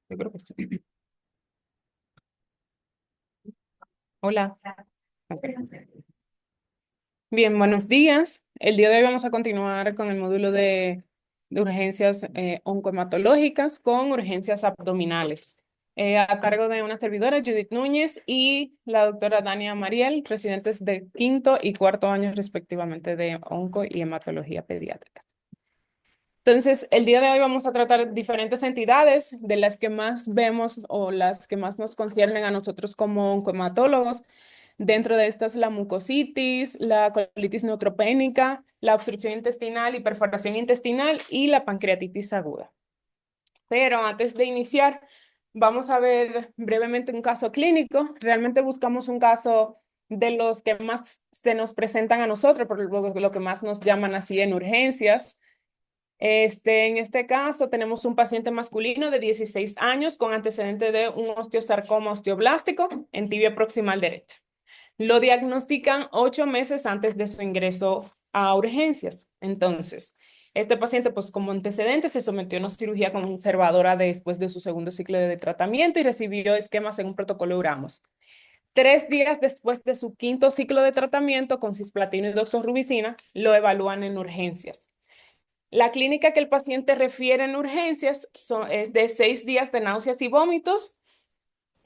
Yo creo que sí. Hola. Ok. Bien, buenos días. El día de hoy vamos a continuar con el módulo de urgencias oncohematológicas con urgencias abdominales. A cargo de una servidora, Judith Núñez, y la doctora Dania Mariel, residentes de quinto y cuarto años respectivamente de onco y hematología pediátrica. Entonces, el día de hoy vamos a tratar diferentes entidades de las que más vemos o las que más nos conciernen a nosotros como oncohematólogos. Dentro de estas, la mucositis, la colitis neutropénica, la obstrucción intestinal y perforación intestinal y la pancreatitis aguda. Pero antes de iniciar, vamos a ver brevemente un caso clínico. Realmente buscamos un caso de los que más se nos presentan a nosotros, por lo que más nos llaman así en urgencias. En este caso tenemos un paciente masculino de 16 años con antecedente de un osteosarcoma osteoblástico en tibia proximal derecha. Lo diagnostican 8 meses antes de su ingreso a urgencias. Entonces, este paciente, pues como antecedente, se sometió a una cirugía conservadora después de su segundo ciclo de tratamiento y recibió esquemas según protocolo Uramos. 3 días después de su quinto ciclo de tratamiento con cisplatino y doxorubicina, lo evalúan en urgencias. La clínica que el paciente refiere en urgencias es de 6 días de náuseas y vómitos,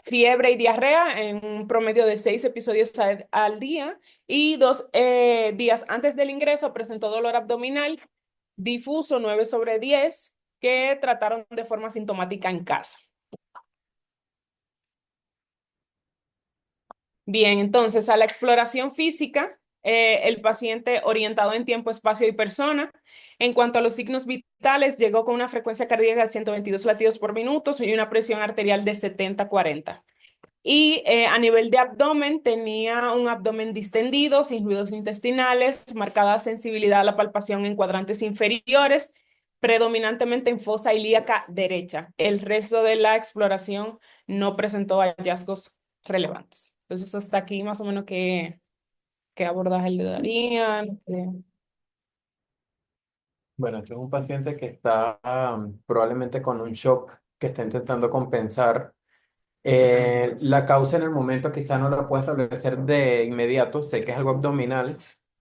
fiebre y diarrea en un promedio de 6 episodios al día, y 2 días antes del ingreso presentó dolor abdominal difuso 9/10 que trataron de forma sintomática en casa. Bien, entonces a la exploración física, el paciente orientado en tiempo, espacio y persona. En cuanto a los signos vitales, llegó con una frecuencia cardíaca de 122 latidos por minuto y una presión arterial de 70/40. Y a nivel de abdomen, tenía un abdomen distendido, sin ruidos intestinales, marcada sensibilidad a la palpación en cuadrantes inferiores, predominantemente en fosa ilíaca derecha. El resto de la exploración no presentó hallazgos relevantes. Entonces, hasta aquí más o menos qué abordaje le darían. Bueno, este es un paciente que está probablemente con un shock que está intentando compensar. La causa en el momento quizá no la puedo establecer de inmediato, sé que es algo abdominal,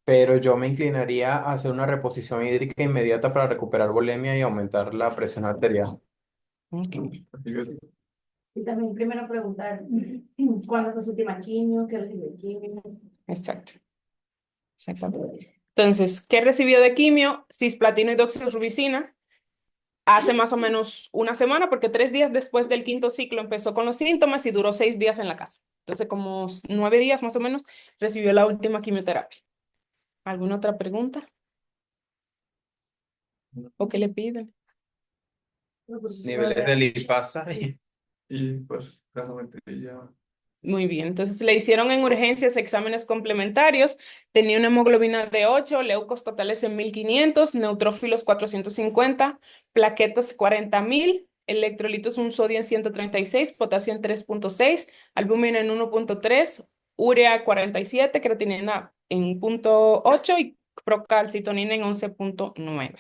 pero yo me inclinaría a hacer una reposición hídrica inmediata para recuperar volemia y aumentar la presión arterial. Ok. Y también primero preguntar, ¿cuándo fue su última quimio? ¿Qué recibió de quimio? Exacto. Exactamente. Entonces, ¿qué recibió de quimio? Cisplatino y doxorubicina. Hace más o menos una semana, porque 3 días después del quinto ciclo empezó con los síntomas y duró 6 días en la casa. Entonces, como 9 días más o menos, recibió la última quimioterapia. ¿Alguna otra pregunta? ¿O qué le piden? No, pues es una Niveles de idea. lipasa Y pues gasometría. Muy bien, entonces le hicieron en urgencias exámenes complementarios. Tenía una hemoglobina de 8, leucos totales en 1500, neutrófilos 450, plaquetas 40.000, electrolitos un sodio en 136, potasio en 3,6, albúmina en 1,3, urea 47, creatinina en 0,8 y procalcitonina en 11,9.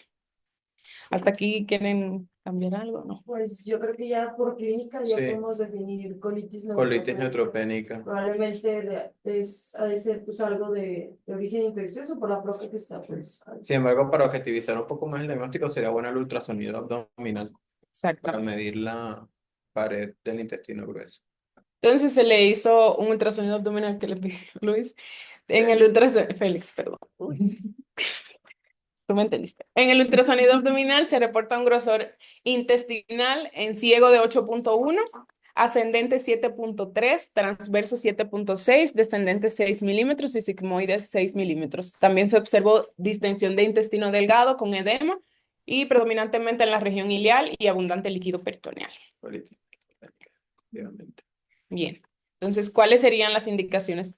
¿Hasta aquí quieren cambiar algo? ¿No? Pues yo creo que ya por clínica ya Sí, podemos definir colitis colitis neutropénica. neutropénica. Probablemente ha de ser pues algo de origen infeccioso por la placa que está pues ahí. Sin embargo, para objetivizar un poco más el diagnóstico, sería bueno el ultrasonido abdominal para Exactamente. medir la pared del intestino grueso. Entonces se le hizo un ultrasonido abdominal que le pidió Luis. En el ultrasonido, Félix, perdón. Uy, tú me entendiste. En el ultrasonido abdominal se reporta un grosor intestinal en ciego de 8,1, ascendente 7,3, transverso 7,6, descendente 6 milímetros y sigmoide 6 milímetros. También se observó distensión de intestino delgado con edema y predominantemente en la región ileal y abundante líquido peritoneal. Colitis neutropénica, efectivamente. Bien, entonces, ¿cuáles serían las indicaciones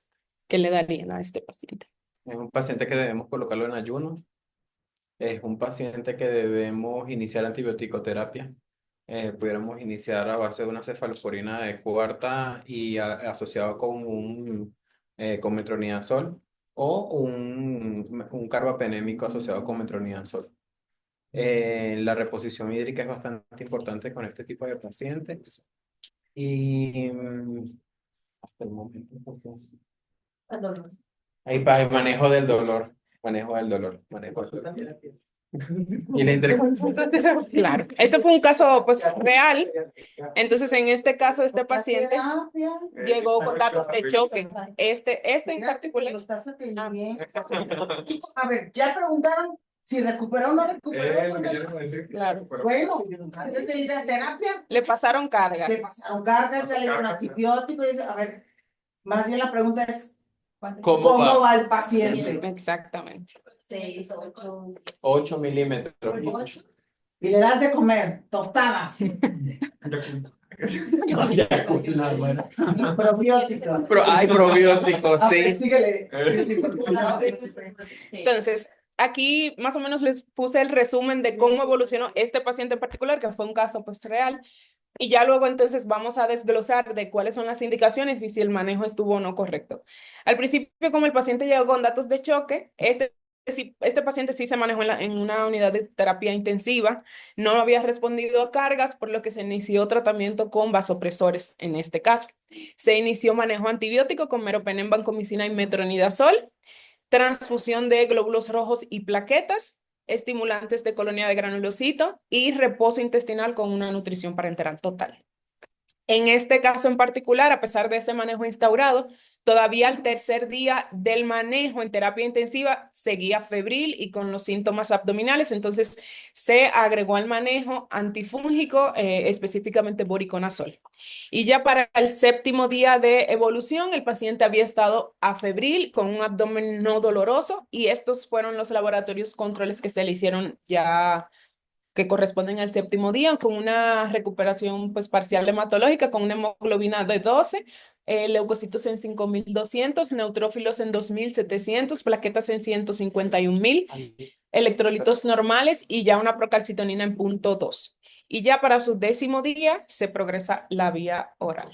que le darían a este paciente? Es un paciente que debemos colocarlo en ayuno. Es un paciente que debemos iniciar antibiótico-terapia. Pudiéramos iniciar a base de una cefalosporina de cuarta y asociado con con metronidazol o un carbapenémico asociado con metronidazol. La reposición hídrica es bastante importante con este tipo de pacientes. Y hasta el momento, pues, ahí va el manejo del dolor. Manejo del dolor. Manejo del dolor. Y la interconsulta terapia. Claro, este fue un caso pues real. Entonces, en este caso, este paciente llegó con datos de choque. Este en particular. Lo estás atendiendo. A ver, ya preguntaron si recuperó o no recuperó. Lo que yo les voy a decir. Claro. Bueno, antes de ir a terapia, Le pasaron cargas. le pasaron cargas, ya le dieron antibióticos. A ver, más bien la pregunta es, ¿Cómo ¿cómo va? va el paciente? Exactamente. 6, 8. 8 milímetros. Y le das de comer tostadas, probióticos. Hay probióticos, A ver, sí. síguele. Entonces, aquí más o menos les puse el resumen de cómo evolucionó este paciente en particular, que fue un caso pues real. Y ya luego entonces vamos a desglosar de cuáles son las indicaciones y si el manejo estuvo o no correcto. Al principio, como el paciente llegó con datos de choque, este paciente sí se manejó en una unidad de terapia intensiva, no había respondido a cargas, por lo que se inició tratamiento con vasopresores en este caso. Se inició manejo antibiótico con meropenem, vancomicina y metronidazol, transfusión de glóbulos rojos y plaquetas, estimulantes de colonia de granulocito y reposo intestinal con una nutrición parenteral total. En este caso en particular, a pesar de ese manejo instaurado, todavía al tercer día del manejo en terapia intensiva seguía febril y con los síntomas abdominales, entonces se agregó al manejo antifúngico, específicamente voriconazol. Y ya para el séptimo día de evolución, el paciente había estado afebril con un abdomen no doloroso y estos fueron los laboratorios controles que se le hicieron ya que corresponden al séptimo día, con una recuperación pues parcial hematológica, con una hemoglobina de 12, leucocitos en 5.200, neutrófilos en 2.700, plaquetas en 151.000, electrolitos normales y ya una procalcitonina en 0.2. Y ya para su décimo día se progresa la vía oral.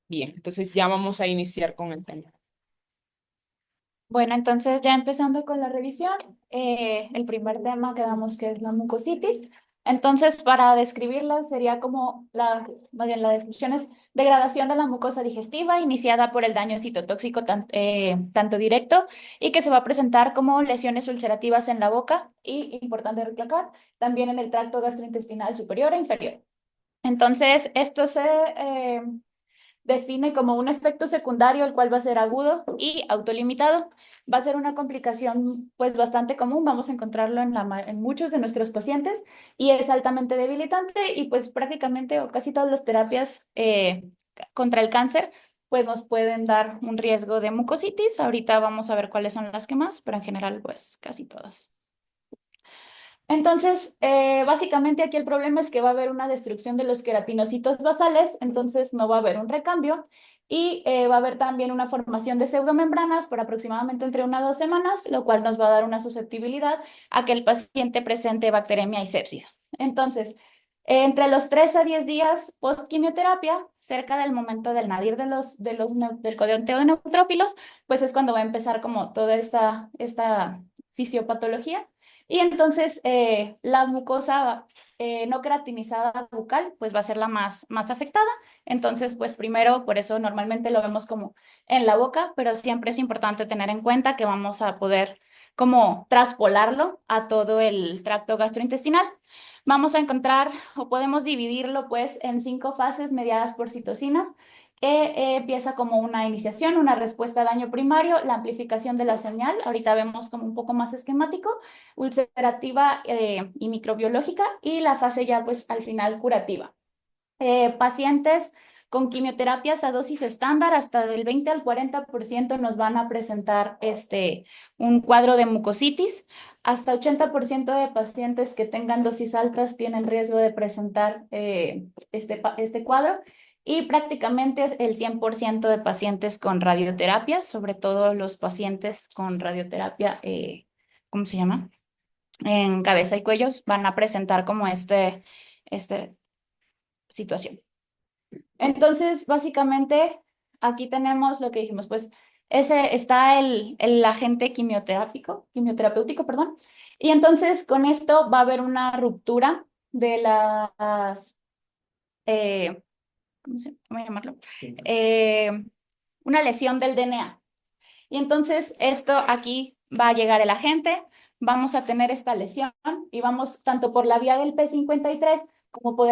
Bien, entonces ya vamos a iniciar con el tema. Bueno, entonces ya empezando con la revisión, el primer tema quedamos que es la mucositis. Entonces, para describirla sería como más bien la descripción es degradación de la mucosa digestiva iniciada por el daño citotóxico tanto directo y que se va a presentar como lesiones ulcerativas en la boca y, importante recalcar, también en el tracto gastrointestinal superior e inferior. Entonces, esto se define como un efecto secundario, el cual va a ser agudo y autolimitado. Va a ser una complicación pues bastante común, vamos a encontrarlo en muchos de nuestros pacientes y es altamente debilitante y pues prácticamente o casi todas las terapias contra el cáncer pues nos pueden dar un riesgo de mucositis. Ahorita vamos a ver cuáles son las que más, pero en general pues casi todas. Entonces, básicamente aquí el problema es que va a haber una destrucción de los queratinocitos basales, entonces no va a haber un recambio y va a haber también una formación de pseudomembranas por aproximadamente entre 1 a 2 semanas, lo cual nos va a dar una susceptibilidad a que el paciente presente bacteremia y sepsis. Entonces, entre los 3 a 10 días post quimioterapia, cerca del momento del nadir del codeonteo de neutrófilos, pues es cuando va a empezar como toda esta fisiopatología. Y entonces la mucosa no queratinizada bucal pues va a ser la más afectada. Entonces pues primero, por eso normalmente lo vemos como en la boca, pero siempre es importante tener en cuenta que vamos a poder como traspolarlo a todo el tracto gastrointestinal. Vamos a encontrar o podemos dividirlo pues en 5 fases mediadas por citocinas. Empieza como una iniciación, una respuesta a daño primario, la amplificación de la señal, ahorita vemos como un poco más esquemático, ulcerativa y microbiológica, y la fase ya pues al final curativa. Pacientes con quimioterapias a dosis estándar, hasta del 20 al 40% nos van a presentar un cuadro de mucositis. Hasta 80% de pacientes que tengan dosis altas tienen riesgo de presentar este cuadro. Y prácticamente el 100% de pacientes con radioterapia, sobre todo los pacientes con radioterapia, ¿cómo se llama? En cabeza y cuellos, van a presentar como esta situación. Entonces, básicamente, aquí tenemos lo que dijimos, pues ese está el agente quimioterapéutico, perdón, Y entonces con esto va a haber una ruptura de las, ¿cómo llamarlo? Eh, una lesión del DNA. Y entonces esto aquí va a llegar el agente, vamos a tener esta lesión y vamos tanto por la vía del P53 como por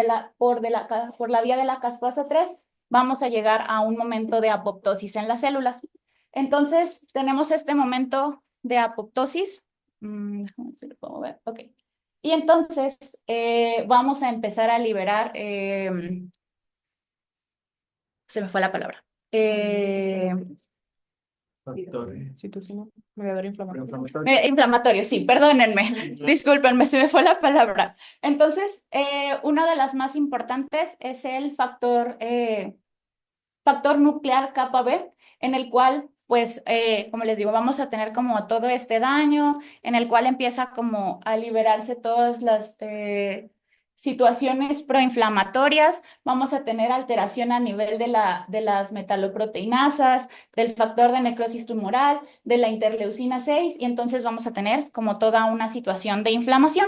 la vía de la caspasa 3, vamos a llegar a un momento de apoptosis en las células. Entonces tenemos este momento de apoptosis. Déjame ver si lo puedo ver. Ok. Y entonces vamos a empezar a liberar, se me fue la palabra. Factores Citocina, mediador inflamatorio. inflamatorios. Inflamatorio, sí, perdónenme, discúlpenme, se me fue la palabra. Entonces, una de las más importantes es el factor nuclear kappa B, en el cual, pues, como les digo, vamos a tener como todo este daño, en el cual empieza como a liberarse todas las situaciones proinflamatorias, vamos a tener alteración a nivel de las metaloproteinasas, del factor de necrosis tumoral, de la interleucina 6, y entonces vamos a tener como toda una situación de inflamación.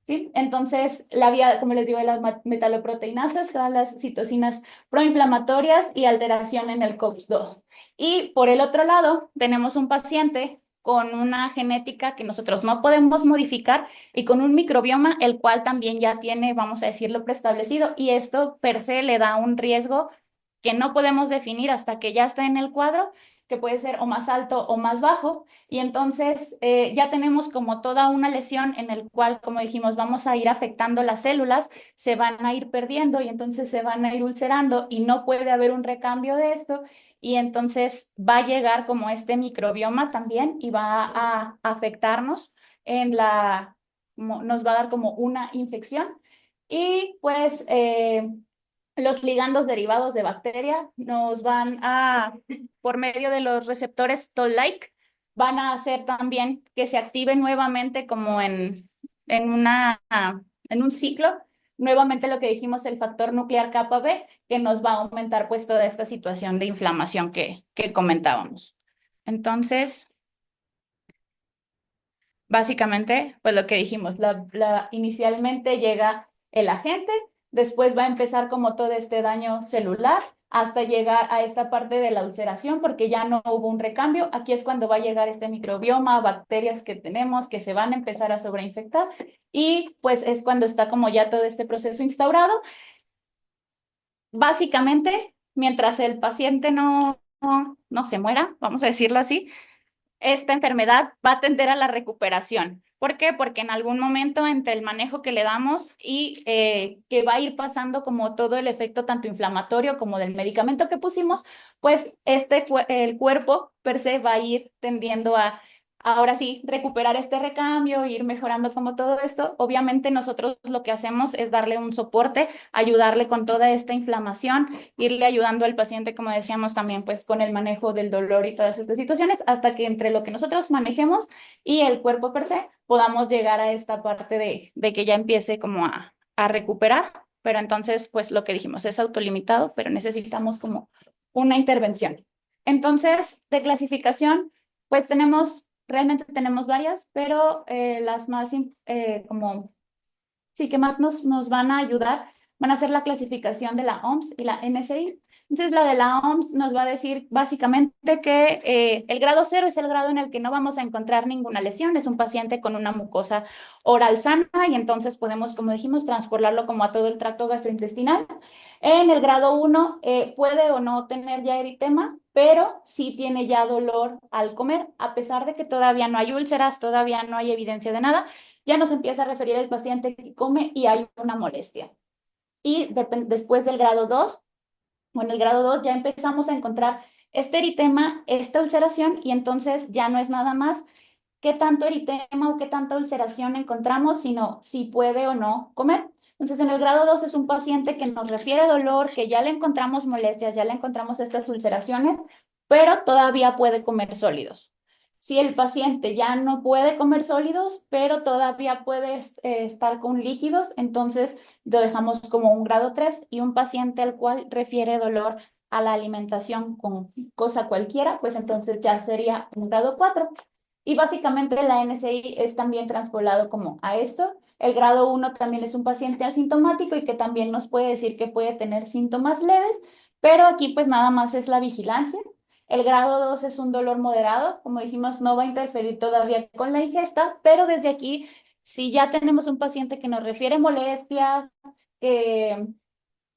¿Sí? Entonces, la vía, como les digo, de las metaloproteinasas, todas las citocinas proinflamatorias y alteración en el COX-2. Y por el otro lado, tenemos un paciente con una genética que nosotros no podemos modificar y con un microbioma, el cual también ya tiene, vamos a decirlo, preestablecido, y esto per se le da un riesgo que no podemos definir hasta que ya está en el cuadro, que puede ser o más alto o más bajo, y entonces ya tenemos como toda una lesión en el cual, como dijimos, vamos a ir afectando las células, se van a ir perdiendo y entonces se van a ir ulcerando y no puede haber un recambio de esto, y entonces va a llegar como este microbioma también y va a afectarnos en nos va a dar como una infección, y pues los ligandos derivados de bacteria nos van a, por medio de los receptores Toll-like, van a hacer también que se active nuevamente como en un ciclo, nuevamente lo que dijimos, el factor nuclear kappa B, que nos va a aumentar pues toda esta situación de inflamación que comentábamos. Entonces, básicamente, pues lo que dijimos, inicialmente llega el agente, después va a empezar como todo este daño celular hasta llegar a esta parte de la ulceración porque ya no hubo un recambio. Aquí es cuando va a llegar este microbioma, bacterias que tenemos que se van a empezar a sobreinfectar y pues es cuando está como ya todo este proceso instaurado. Básicamente, mientras el paciente no se muera, vamos a decirlo así, esta enfermedad va a tender a la recuperación. ¿Por qué? Porque en algún momento entre el manejo que le damos y que va a ir pasando como todo el efecto tanto inflamatorio como del medicamento que pusimos, pues el cuerpo per se va a ir tendiendo a, ahora sí, recuperar este recambio, ir mejorando como todo esto. Obviamente nosotros lo que hacemos es darle un soporte, ayudarle con toda esta inflamación, irle ayudando al paciente, como decíamos también, pues con el manejo del dolor y todas estas situaciones, hasta que entre lo que nosotros manejemos y el cuerpo per se, podamos llegar a esta parte de que ya empiece como a recuperar. Pero entonces, pues lo que dijimos es autolimitado, pero necesitamos como una intervención. Entonces, de clasificación, pues realmente tenemos varias, pero las más como sí, que más nos van a ayudar van a ser la clasificación de la OMS y la NSI. Entonces, la de la OMS nos va a decir básicamente que el grado 0 es el grado en el que no vamos a encontrar ninguna lesión, es un paciente con una mucosa oral sana y entonces podemos, como dijimos, transportarlo como a todo el tracto gastrointestinal. En el grado 1 puede o no tener ya eritema, pero sí tiene ya dolor al comer, a pesar de que todavía no hay úlceras, todavía no hay evidencia de nada, ya nos empieza a referir el paciente que come y hay una molestia. Y después del grado 2, o en el grado 2 ya empezamos a encontrar este eritema, esta ulceración, y entonces ya no es nada más qué tanto eritema o qué tanta ulceración encontramos, sino si puede o no comer. Entonces, en el grado 2 es un paciente que nos refiere dolor, que ya le encontramos molestias, ya le encontramos estas ulceraciones, pero todavía puede comer sólidos. Si el paciente ya no puede comer sólidos, pero todavía puede estar con líquidos, entonces lo dejamos como un grado 3 y un paciente al cual refiere dolor a la alimentación con cosa cualquiera, pues entonces ya sería un grado 4. Y básicamente la NSI es también transpolado como a esto. El grado 1 también es un paciente asintomático y que también nos puede decir que puede tener síntomas leves, pero aquí pues nada más es la vigilancia. El grado 2 es un dolor moderado, como dijimos, no va a interferir todavía con la ingesta, pero desde aquí, si ya tenemos un paciente que nos refiere molestias, que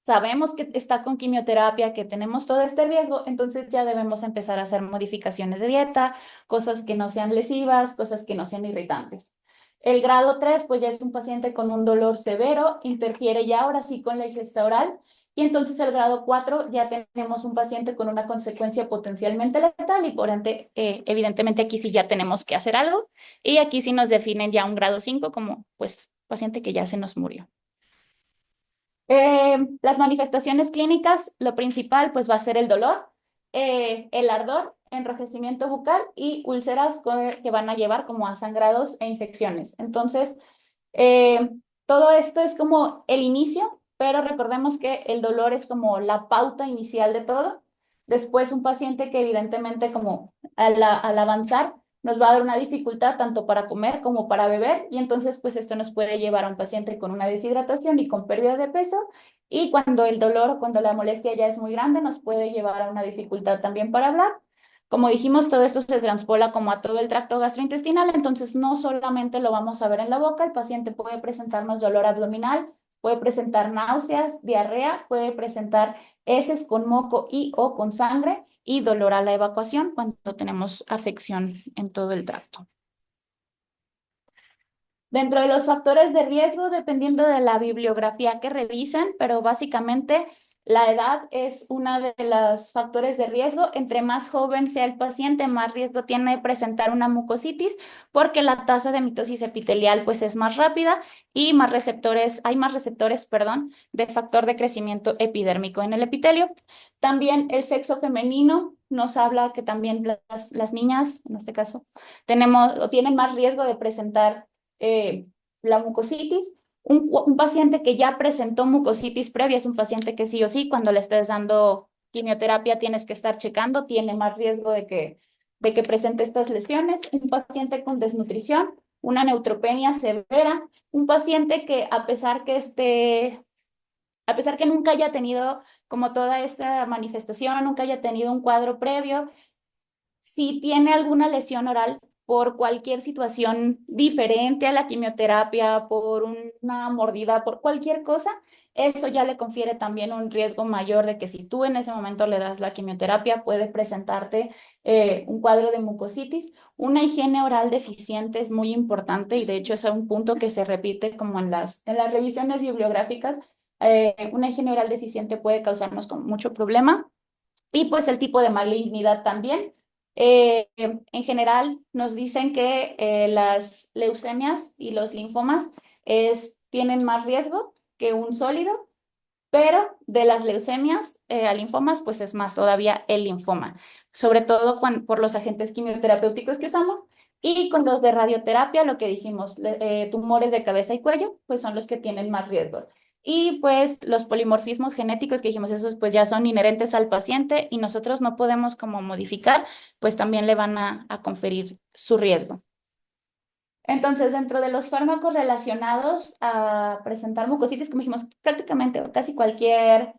sabemos que está con quimioterapia, que tenemos todo este riesgo, entonces ya debemos empezar a hacer modificaciones de dieta, cosas que no sean lesivas, cosas que no sean irritantes. El grado 3, pues ya es un paciente con un dolor severo, interfiere ya ahora sí con la ingesta oral. Y entonces el grado 4 ya tenemos un paciente con una consecuencia potencialmente letal y por ende, evidentemente aquí sí ya tenemos que hacer algo. Y aquí sí nos definen ya un grado 5 como pues paciente que ya se nos murió. Las manifestaciones clínicas, lo principal pues va a ser el dolor, el ardor, enrojecimiento bucal y úlceras que van a llevar como a sangrados e infecciones. Entonces, todo esto es como el inicio, pero recordemos que el dolor es como la pauta inicial de todo. Después un paciente que evidentemente como al avanzar nos va a dar una dificultad tanto para comer como para beber y entonces pues esto nos puede llevar a un paciente con una deshidratación y con pérdida de peso y cuando el dolor o cuando la molestia ya es muy grande nos puede llevar a una dificultad también para hablar. Como dijimos, todo esto se transpola como a todo el tracto gastrointestinal, entonces no solamente lo vamos a ver en la boca, el paciente puede presentarnos dolor abdominal, puede presentar náuseas, diarrea, puede presentar heces con moco y o con sangre y dolor a la evacuación cuando tenemos afección en todo el tracto. Dentro de los factores de riesgo, dependiendo de la bibliografía que revisen, pero básicamente la edad es uno de los factores de riesgo. Entre más joven sea el paciente, más riesgo tiene de presentar una mucositis porque la tasa de mitosis epitelial pues es más rápida y hay más receptores, perdón, de factor de crecimiento epidérmico en el epitelio. También el sexo femenino nos habla que también las niñas, en este caso, tienen más riesgo de presentar la mucositis. Un paciente que ya presentó mucositis previa es un paciente que sí o sí, cuando le estés dando quimioterapia, tienes que estar checando, tiene más riesgo de que presente estas lesiones. Un paciente con desnutrición, una neutropenia severa, un paciente que a pesar que nunca haya tenido como toda esta manifestación, nunca haya tenido un cuadro previo, si tiene alguna lesión oral por cualquier situación diferente a la quimioterapia, por una mordida, por cualquier cosa, eso ya le confiere también un riesgo mayor de que si tú en ese momento le das la quimioterapia, puede presentarte un cuadro de mucositis. Una higiene oral deficiente es muy importante y de hecho es un punto que se repite como en las revisiones bibliográficas. Una higiene oral deficiente puede causarnos como mucho problema. Y pues el tipo de malignidad también. En general nos dicen que las leucemias y los linfomas tienen más riesgo que un sólido, pero de las leucemias a linfomas pues es más todavía el linfoma, sobre todo por los agentes quimioterapéuticos que usamos. Y con los de radioterapia, lo que dijimos, tumores de cabeza y cuello, pues son los que tienen más riesgo. Y pues los polimorfismos genéticos que dijimos, esos pues ya son inherentes al paciente y nosotros no podemos como modificar, pues también le van a conferir su riesgo. Entonces, dentro de los fármacos relacionados a presentar mucositis, como dijimos, prácticamente casi cualquier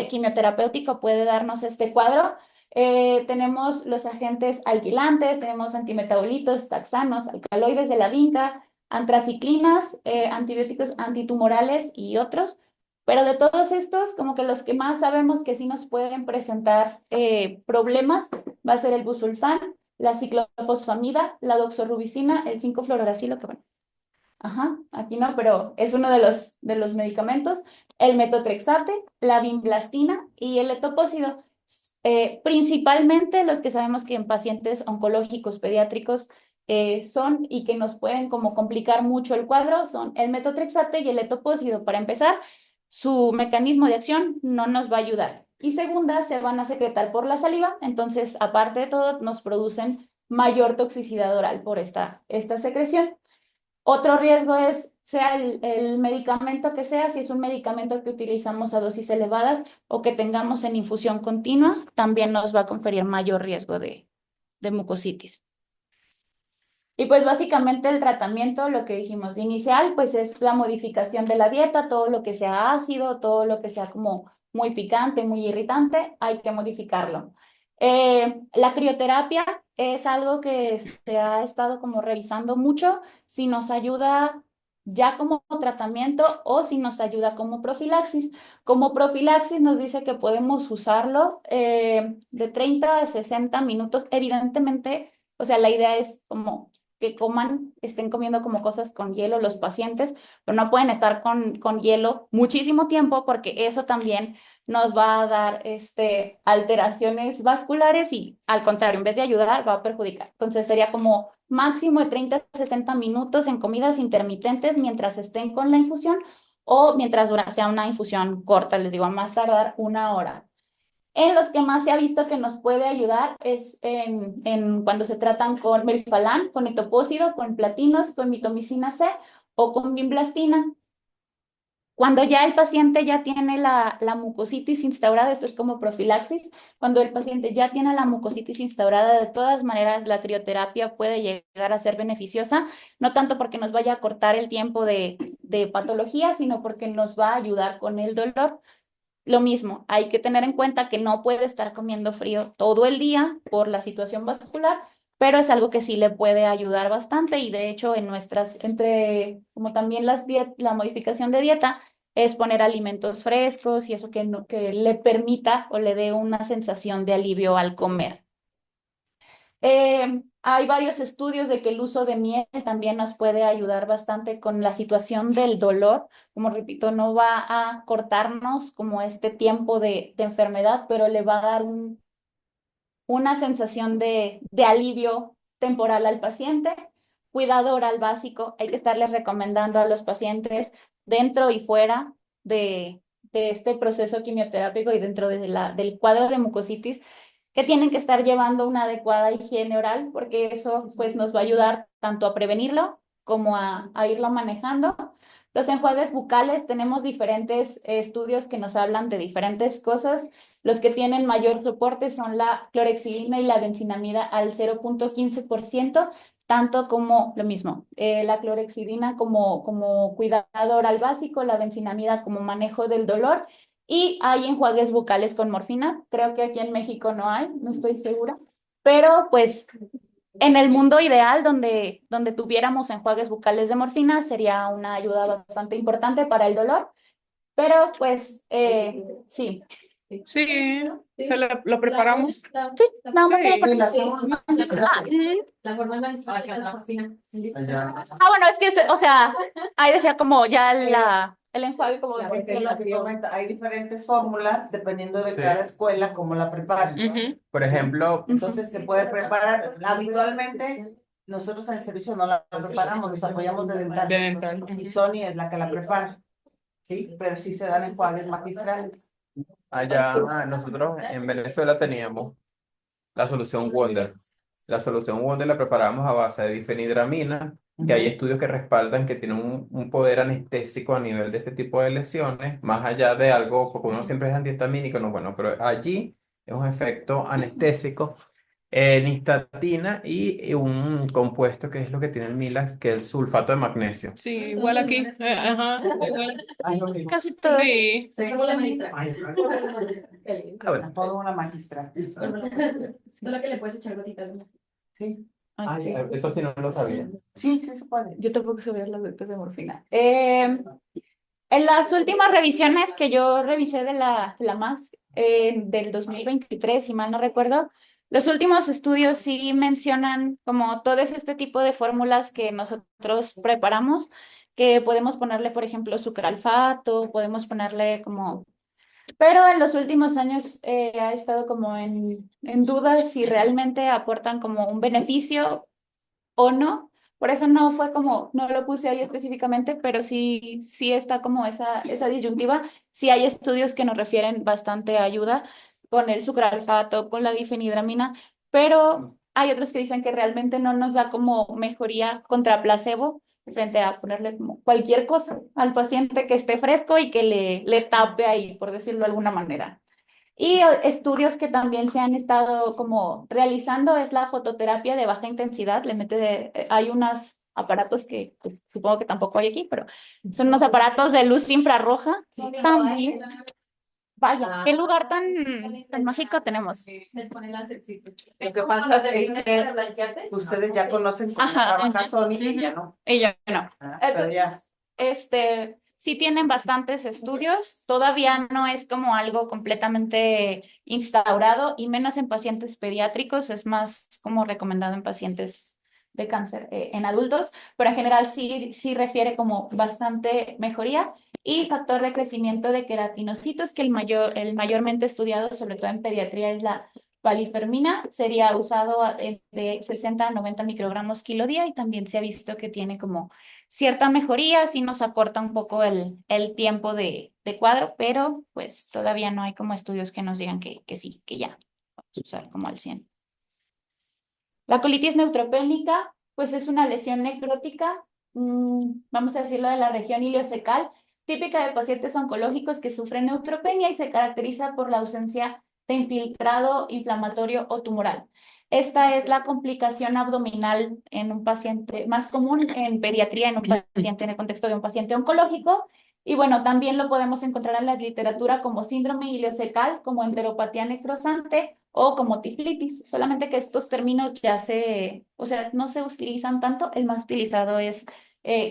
quimioterapéutico puede darnos este cuadro. Tenemos los agentes alquilantes, tenemos antimetabolitos, taxanos, alcaloides de la vinca, antraciclinas, antibióticos antitumorales y otros. Pero de todos estos, como que los que más sabemos que sí nos pueden presentar problemas va a ser el busulfán, la ciclofosfamida, la doxorubicina, el 5-fluoruracilo, que bueno, ajá, aquí no, pero es uno de los medicamentos, el metotrexate, la vinblastina y el etoposide. Principalmente los que sabemos que en pacientes oncológicos pediátricos son y que nos pueden como complicar mucho el cuadro son el metotrexate y el etoposide. Para empezar, su mecanismo de acción no nos va a ayudar. Y segunda, se van a secretar por la saliva, entonces aparte de todo nos producen mayor toxicidad oral por esta secreción. Otro riesgo es, sea el medicamento que sea, si es un medicamento que utilizamos a dosis elevadas o que tengamos en infusión continua, también nos va a conferir mayor riesgo de mucositis. Y pues básicamente el tratamiento, lo que dijimos de inicial, pues es la modificación de la dieta, todo lo que sea ácido, todo lo que sea como muy picante, muy irritante, hay que modificarlo. La crioterapia es algo que se ha estado como revisando mucho, si nos ayuda ya como tratamiento o si nos ayuda como profilaxis. Como profilaxis nos dice que podemos usarlo de 30 a 60 minutos. Evidentemente, o sea, la idea es como que coman, estén comiendo como cosas con hielo los pacientes, pero no pueden estar con hielo muchísimo tiempo porque eso también nos va a dar alteraciones vasculares y al contrario, en vez de ayudar, va a perjudicar. Entonces sería como máximo de 30 a 60 minutos en comidas intermitentes mientras estén con la infusión o mientras sea una infusión corta, les digo, a más tardar 1 hora. En los que más se ha visto que nos puede ayudar es en cuando se tratan con melfalán, con etopósido, con platinos, con mitomicina C o con vinblastina. Cuando ya el paciente ya tiene la mucositis instaurada, esto es como profilaxis, cuando el paciente ya tiene la mucositis instaurada, de todas maneras la crioterapia puede llegar a ser beneficiosa, no tanto porque nos vaya a cortar el tiempo de patología, sino porque nos va a ayudar con el dolor. Lo mismo, hay que tener en cuenta que no puede estar comiendo frío todo el día por la situación vascular, pero es algo que sí le puede ayudar bastante y de hecho en como también la modificación de dieta, es poner alimentos frescos y eso que, que le permita o le dé una sensación de alivio al comer. Hay varios estudios de que el uso de miel también nos puede ayudar bastante con la situación del dolor. Como repito, no va a cortarnos como este tiempo de enfermedad, pero le va a dar una sensación de alivio temporal al paciente. Cuidado oral básico, hay que estarles recomendando a los pacientes dentro y fuera de este proceso quimioterápico y dentro del cuadro de mucositis que tienen que estar llevando una adecuada higiene oral, porque eso pues nos va a ayudar tanto a prevenirlo como a irlo manejando. Los enjuagues bucales, tenemos diferentes estudios que nos hablan de diferentes cosas. Los que tienen mayor soporte son la clorexidina y la bencinamida al 0,15%, tanto como lo mismo, la clorexidina como cuidado oral básico, la bencinamida como manejo del dolor y hay enjuagues bucales con morfina. Creo que aquí en México no hay, no estoy segura. Pero pues en el mundo ideal donde tuviéramos enjuagues bucales de morfina sería una ayuda bastante importante para el dolor. Pero pues sí, Sí, lo preparamos. sí, nada más Sí. era Sí, La forma en la que la cocina. bueno, es que, o sea, ahí decía como ya el enjuague como porque lo que comenta, hay diferentes fórmulas dependiendo de Sí. cada escuela, cómo la preparan. Ujú. Por ejemplo, Entonces se puede preparar habitualmente. Nosotros en el servicio no la preparamos, nos apoyamos de dental. De dental. Y Sony es la que la prepara. Sí, pero sí se dan enjuagues magistrales. allá nosotros en Venezuela teníamos la solución Wonder. La solución Wonder la preparamos a base de difenhidramina, que hay estudios que respaldan que tiene un poder anestésico a nivel de este tipo de lesiones, más allá de algo, porque uno siempre es antihistamínico, no, bueno, pero allí es un efecto anestésico, nistatina y un compuesto que es lo que tiene el Milax, que es el sulfato de magnesio. Sí, igual aquí. Ajá, igual. casi todo. Sí. Sí. Como la maestra. Todo una magistral. Solo que le puedes echar gotitas. Sí, Ay, eso sí no lo sabía. sí, sí se puede. Yo tampoco sabía las gotas de morfina. En las últimas revisiones que yo revisé de la MAS del 2023, si mal no recuerdo, los últimos estudios sí mencionan como todo este tipo de fórmulas que nosotros preparamos, que podemos ponerle, por ejemplo, sucralfato, podemos ponerle como... Pero en los últimos años ha estado como en duda si realmente aportan como un beneficio o no. Por eso no fue como, no lo puse ahí específicamente, pero sí está como esa disyuntiva. Sí hay estudios que nos refieren bastante a ayuda con el sucralfato, con la difenhidramina, pero hay otros que dicen que realmente no nos da como mejoría contra placebo frente a ponerle como cualquier cosa al paciente que esté fresco y que le tape ahí, por decirlo de alguna manera. Y estudios que también se han estado como realizando es la fototerapia de baja intensidad. Hay unos aparatos que pues, supongo que tampoco hay aquí, pero son unos aparatos de luz infrarroja. También. Vaya, qué lugar tan mágico tenemos. Lo que pasa es que ustedes ya conocen cómo Ajá, trabaja Sony y ya no. Y yo no. Pero ya. Sí tienen bastantes estudios, todavía no es como algo completamente instaurado y menos en pacientes pediátricos, es más como recomendado en pacientes de cáncer en adultos, pero en general sí refiere como bastante mejoría y factor de crecimiento de queratinocitos, que el mayormente estudiado, sobre todo en pediatría, es la palifermina, sería usado de 60 a 90 microgramos kilo día y también se ha visto que tiene como cierta mejoría, sí nos acorta un poco el tiempo de cuadro, pero pues todavía no hay como estudios que nos digan que sí, que ya vamos a usar como al 100. La colitis neutropénica, pues es una lesión necrótica, vamos a decirlo de la región ileocecal, típica de pacientes oncológicos que sufren neutropenia y se caracteriza por la ausencia de infiltrado inflamatorio o tumoral. Esta es la complicación abdominal en un paciente más común en pediatría, en un paciente en el contexto de un paciente oncológico. Y bueno, también lo podemos encontrar en la literatura como síndrome ileocecal, como enteropatía necrosante o como tiflitis. Solamente que estos términos o sea, no se utilizan tanto. El más utilizado es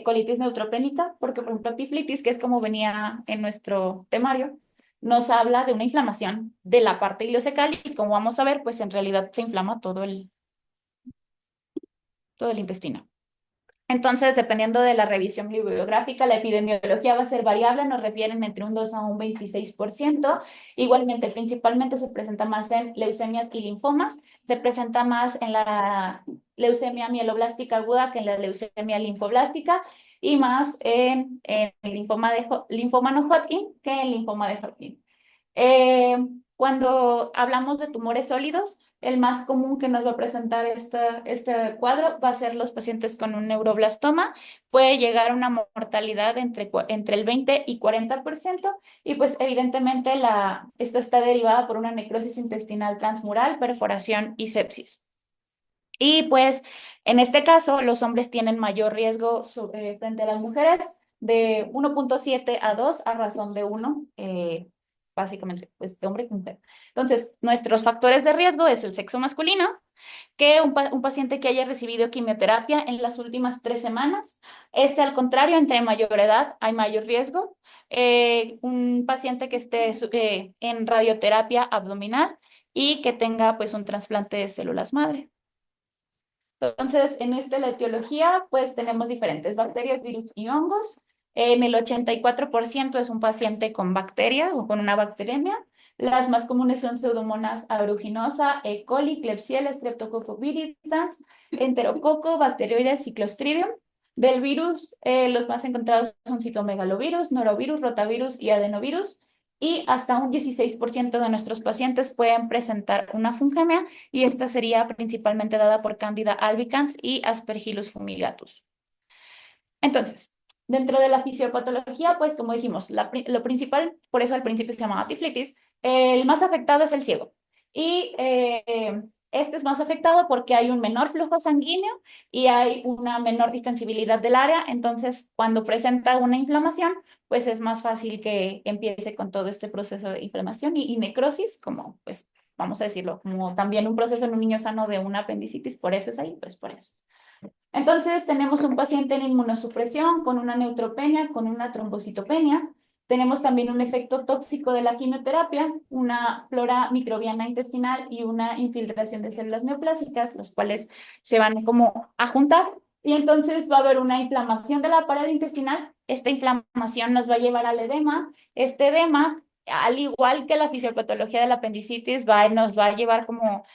colitis neutropénica, porque por ejemplo tiflitis, que es como venía en nuestro temario, nos habla de una inflamación de la parte ileocecal y como vamos a ver, pues en realidad se inflama todo el intestino. Entonces, dependiendo de la revisión bibliográfica, la epidemiología va a ser variable, nos refieren entre un 2 a un 26%. Igualmente, principalmente se presenta más en leucemias y linfomas, se presenta más en la leucemia mieloblástica aguda que en la leucemia linfoblástica y más en el linfoma no Hodgkin que en linfoma de Hodgkin. Cuando hablamos de tumores sólidos, el más común que nos va a presentar este cuadro va a ser los pacientes con un neuroblastoma. Puede llegar a una mortalidad entre el 20 y 40%. Y pues evidentemente esta está derivada por una necrosis intestinal transmural, perforación y sepsis. Y pues en este caso los hombres tienen mayor riesgo frente a las mujeres de 1.7 a 2 a razón de 1. Básicamente, pues de hombre y mujer. Entonces, nuestros factores de riesgo es el sexo masculino, que un paciente que haya recibido quimioterapia en las últimas 3 semanas. Al contrario, entre mayor edad hay mayor riesgo. Un paciente que esté en radioterapia abdominal y que tenga pues un trasplante de células madre. Entonces, la etiología, pues tenemos diferentes bacterias, virus y hongos. En el 84% es un paciente con bacteria o con una bacteremia. Las más comunes son Pseudomonas aeruginosa, E. coli, Klebsiella, Streptococcus viridans, Enterococo, Bacteroides y Clostridium. Del virus, los más encontrados son citomegalovirus, norovirus, rotavirus y adenovirus. Y hasta un 16% de nuestros pacientes pueden presentar una fungemia y esta sería principalmente dada por Candida albicans y Aspergillus fumigatus. Entonces, dentro de la fisiopatología, pues como dijimos, lo principal, por eso al principio se llamaba tiflitis, el más afectado es el ciego. Y este es más afectado porque hay un menor flujo sanguíneo y hay una menor distensibilidad del área, entonces cuando presenta una inflamación, pues es más fácil que empiece con todo este proceso de inflamación y necrosis, como pues vamos a decirlo, como también un proceso en un niño sano de una apendicitis, por eso es ahí, pues por eso. Entonces tenemos un paciente en inmunosupresión con una neutropenia, con una trombocitopenia. Tenemos también un efecto tóxico de la quimioterapia, una flora microbiana intestinal y una infiltración de células neoplásicas, los cuales se van como a juntar. Y entonces va a haber una inflamación de la pared intestinal. Esta inflamación nos va a llevar al edema. Este edema, al igual que la fisiopatología de la apendicitis, nos va a llevar como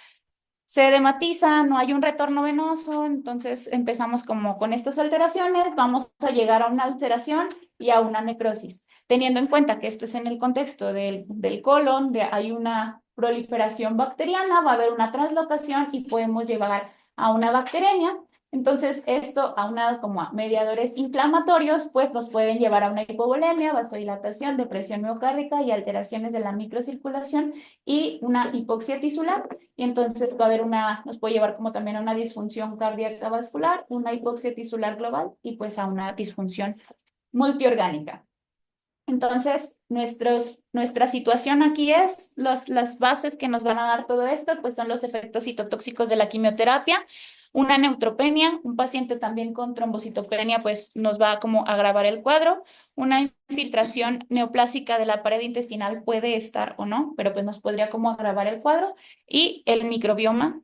se edematiza, no hay un retorno venoso, entonces empezamos como con estas alteraciones, vamos a llegar a una alteración y a una necrosis, teniendo en cuenta que esto es en el contexto del colon, hay una proliferación bacteriana, va a haber una translocación y podemos llevar a una bacteremia, Entonces, esto aunado como a mediadores inflamatorios, pues nos pueden llevar a una hipovolemia, vasodilatación, depresión miocárdica y alteraciones de la microcirculación y una hipoxia tisular. Y entonces va a haber nos puede llevar como también a una disfunción cardíaca vascular, una hipoxia tisular global y pues a una disfunción multiorgánica. Entonces, nuestra situación aquí es, las bases que nos van a dar todo esto, pues son los efectos citotóxicos de la quimioterapia, una neutropenia, un paciente también con trombocitopenia, pues nos va a como agravar el cuadro, una infiltración neoplásica de la pared intestinal puede estar o no, pero pues nos podría como agravar el cuadro, y el microbioma.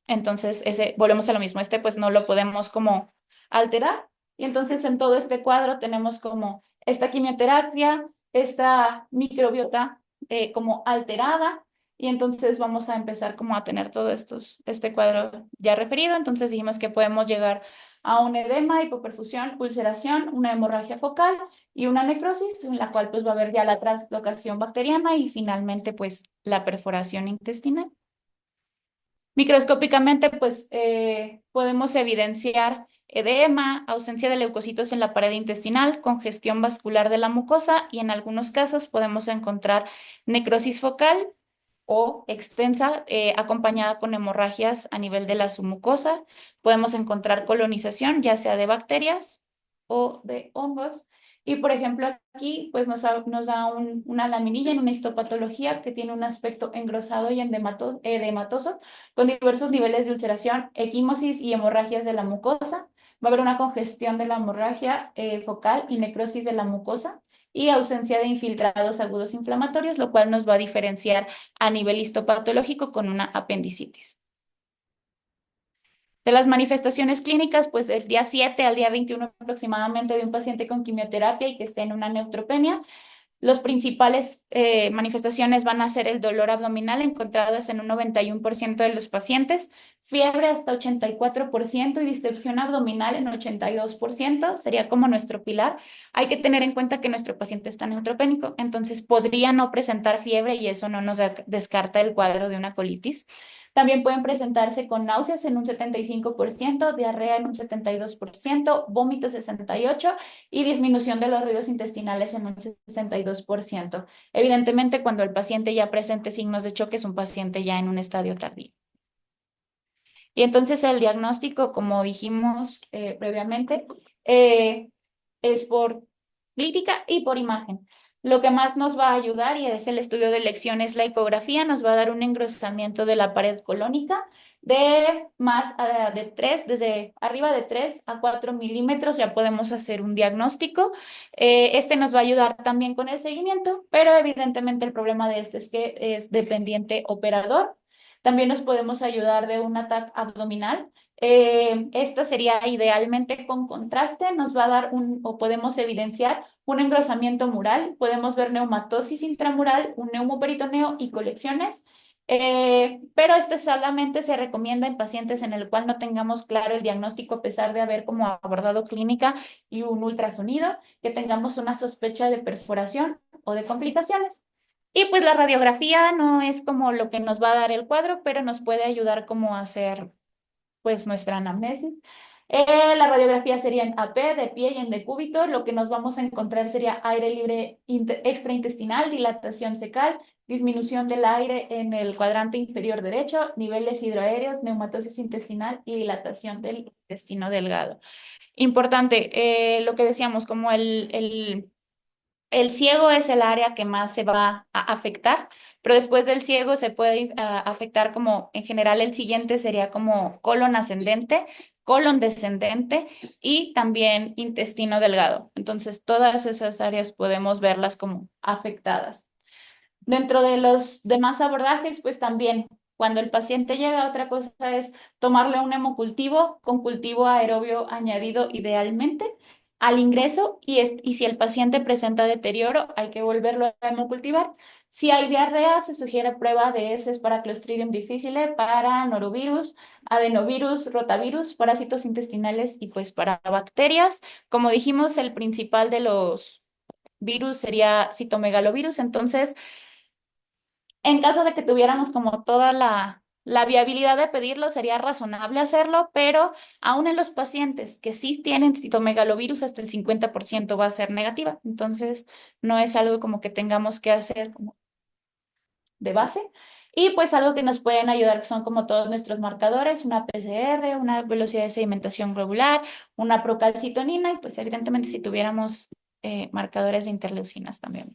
Entonces, volvemos a lo mismo, pues no lo podemos como alterar. Y entonces en todo este cuadro tenemos como esta quimioterapia, esta microbiota como alterada. Y entonces vamos a empezar como a tener todo este cuadro ya referido. Entonces dijimos que podemos llegar a un edema, hipoperfusión, ulceración, una hemorragia focal y una necrosis, en la cual pues va a haber ya la translocación bacteriana y finalmente pues la perforación intestinal. Microscópicamente, pues podemos evidenciar edema, ausencia de leucocitos en la pared intestinal, congestión vascular de la mucosa y en algunos casos podemos encontrar necrosis focal o extensa acompañada con hemorragias a nivel de la submucosa. Podemos encontrar colonización, ya sea de bacterias o de hongos. Y por ejemplo, aquí pues nos da una laminilla en una histopatología que tiene un aspecto engrosado y edematoso, con diversos niveles de ulceración, equimosis y hemorragias de la mucosa. Va a haber una congestión de la hemorragia focal y necrosis de la mucosa y ausencia de infiltrados agudos inflamatorios, lo cual nos va a diferenciar a nivel histopatológico con una apendicitis. De las manifestaciones clínicas, pues del día 7 al día 21 aproximadamente de un paciente con quimioterapia y que esté en una neutropenia, los principales manifestaciones van a ser el dolor abdominal, encontradas en un 91% de los pacientes, fiebre hasta 84% y distensión abdominal en 82%, sería como nuestro pilar. Hay que tener en cuenta que nuestro paciente está neutropénico, entonces podría no presentar fiebre y eso no nos descarta el cuadro de una colitis. También pueden presentarse con náuseas en un 75%, diarrea en un 72%, vómitos 68% y disminución de los ruidos intestinales en un 62%. Evidentemente, cuando el paciente ya presente signos de choque, es un paciente ya en un estadio tardío. Y entonces el diagnóstico, como dijimos previamente, es por clínica y por imagen. Lo que más nos va a ayudar, y es el estudio de elección, es la ecografía. Nos va a dar un engrosamiento de la pared colónica desde arriba de 3 a 4 milímetros. Ya podemos hacer un diagnóstico. Este nos va a ayudar también con el seguimiento, pero evidentemente el problema de este es que es dependiente operador. También nos podemos ayudar de un ataque abdominal. Esta sería idealmente con contraste, nos va a dar o podemos evidenciar un engrosamiento mural, podemos ver neumatosis intramural, un neumoperitoneo y colecciones, pero este solamente se recomienda en pacientes en el cual no tengamos claro el diagnóstico a pesar de haber como abordado clínica y un ultrasonido, que tengamos una sospecha de perforación o de complicaciones. Y pues la radiografía no es como lo que nos va a dar el cuadro, pero nos puede ayudar como a hacer pues nuestra anamnesis. La radiografía sería en AP, de pie y en decúbito. Lo que nos vamos a encontrar sería aire libre extraintestinal, dilatación fecal, disminución del aire en el cuadrante inferior derecho, niveles hidroaéreos, neumatosis intestinal y dilatación del intestino delgado. Importante, lo que decíamos, como el ciego es el área que más se va a afectar, pero después del ciego se puede afectar como en general el siguiente sería como colon ascendente, colon descendente y también intestino delgado. Entonces, todas esas áreas podemos verlas como afectadas. Dentro de los demás abordajes, pues también cuando el paciente llega, otra cosa es tomarle un hemocultivo con cultivo aerobio añadido idealmente al ingreso y si el paciente presenta deterioro, hay que volverlo a hemocultivar. Si hay diarrea, se sugiere prueba de heces para Clostridium difficile, para norovirus, adenovirus, rotavirus, parásitos intestinales y pues para bacterias. Como dijimos, el principal de los virus sería citomegalovirus, entonces en caso de que tuviéramos como toda La viabilidad de pedirlo sería razonable hacerlo, pero aún en los pacientes que sí tienen citomegalovirus, hasta el 50% va a ser negativa. Entonces, no es algo como que tengamos que hacer como de base. Y pues algo que nos pueden ayudar son como todos nuestros marcadores, una PCR, una velocidad de sedimentación globular, una procalcitonina y pues evidentemente si tuviéramos marcadores de interleucinas también.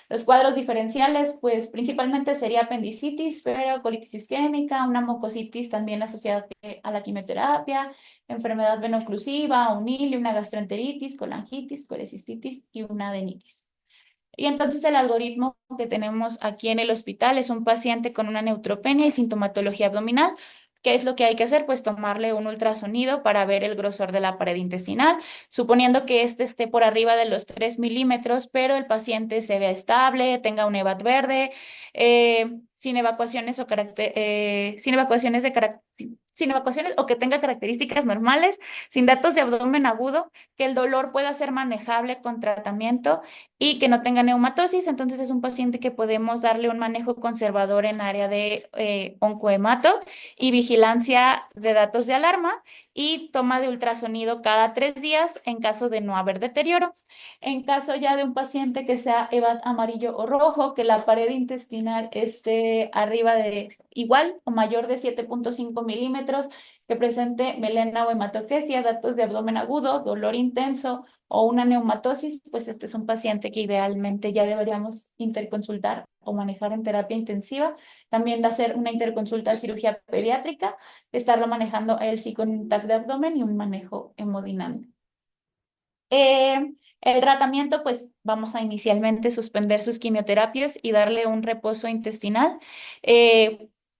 Los cuadros diferenciales, pues principalmente sería apendicitis, pero colitis isquémica, una mucositis también asociada a la quimioterapia, enfermedad venoclusiva, un hilo, una gastroenteritis, colangitis, colecistitis y una adenitis. Y entonces el algoritmo que tenemos aquí en el hospital es un paciente con una neutropenia y sintomatología abdominal. ¿Qué es lo que hay que hacer? Pues tomarle un ultrasonido para ver el grosor de la pared intestinal, suponiendo que este esté por arriba de los 3 milímetros, pero el paciente se vea estable, tenga un EVAT verde, sin evacuaciones o sin evacuaciones o que tenga características normales, sin datos de abdomen agudo, que el dolor pueda ser manejable con tratamiento y que no tenga neumatosis. Entonces es un paciente que podemos darle un manejo conservador en área de oncohemato y vigilancia de datos de alarma y toma de ultrasonido cada 3 días en caso de no haber deterioro. En caso ya de un paciente que sea EVAT amarillo o rojo, que la pared intestinal esté arriba de igual o mayor de 7.5 milímetros, que presente melena o hematoquesia, datos de abdomen agudo, dolor intenso o una neumatosis, pues este es un paciente que idealmente ya deberíamos interconsultar o manejar en terapia intensiva. También va a ser una interconsulta de cirugía pediátrica, estarlo manejando él sí con un TAC de abdomen y un manejo hemodinámico. El tratamiento, pues vamos a inicialmente suspender sus quimioterapias y darle un reposo intestinal.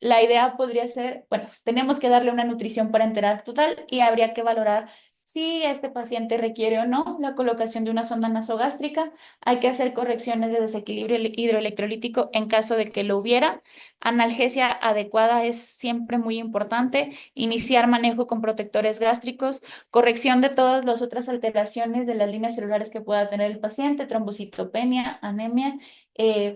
La idea podría ser, bueno, tenemos que darle una nutrición parenteral total y habría que valorar si este paciente requiere o no la colocación de una sonda nasogástrica. Hay que hacer correcciones de desequilibrio hidroelectrolítico en caso de que lo hubiera. Analgesia adecuada es siempre muy importante. Iniciar manejo con protectores gástricos, corrección de todas las otras alteraciones de las líneas celulares que pueda tener el paciente, trombocitopenia, anemia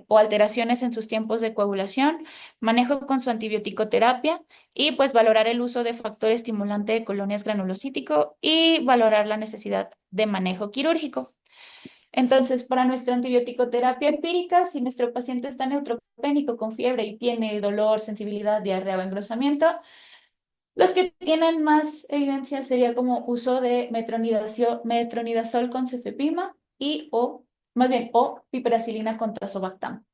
o alteraciones en sus tiempos de coagulación, manejo con su antibiótico-terapia y pues valorar el uso de factor estimulante de colonias granulocítico y valorar la necesidad de manejo quirúrgico. Entonces, para nuestra antibiótico-terapia empírica, si nuestro paciente está neutropénico con fiebre y tiene dolor, sensibilidad, diarrea o engrosamiento, los que tienen más evidencia sería como uso de metronidazol con cefepima o piperacilina con tazobactam.